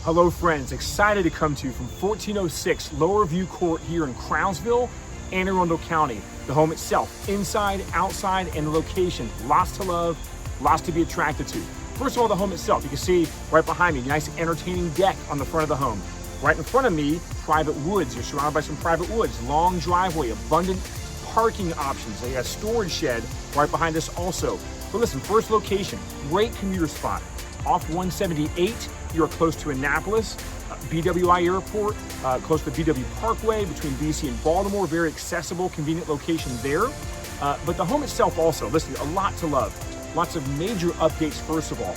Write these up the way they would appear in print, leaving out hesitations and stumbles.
Hello friends, excited to come to you from 1406 Lower View Court here in Crownsville and Arundel County. The home itself, inside, outside, and the location, lots to love, lots to be attracted to. First of all, the home itself, you can see right behind me, nice entertaining deck on the front of the home. Right in front of me, private woods. You're surrounded by some private woods, long driveway, abundant parking options. They got a storage shed right behind us also. But listen, first location, great commuter spot. Off 178, you're close to Annapolis, BWI Airport, close to BW Parkway between DC and Baltimore. Very accessible, convenient location there. But the home itself also, listen, a lot to love. Lots of major updates, first of all.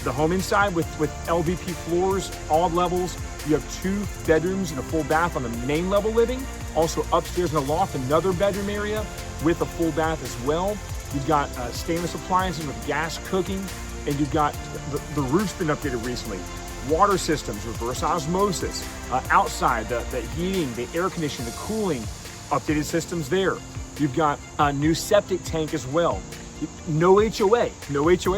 The home inside with LVP floors, all levels. You have 2 bedrooms and a full bath on the main level living. Also upstairs in the loft, another bedroom area with a full bath as well. You've got stainless appliances with gas cooking, and you've got the roof's been updated recently. Water systems, reverse osmosis. Outside, the heating, the air conditioning, the cooling, updated systems there. You've got a new septic tank as well. No HOA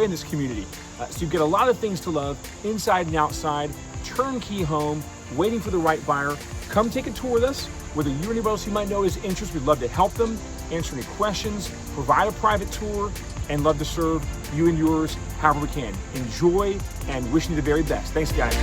in this community. So you've got a lot of things to love, inside and outside, turnkey home, waiting for the right buyer. Come take a tour with us. Whether you or anybody else you might know is interested, we'd love to help them, answer any questions, provide a private tour, and love to serve you and yours however we can. Enjoy, and wishing you the very best. Thanks, guys.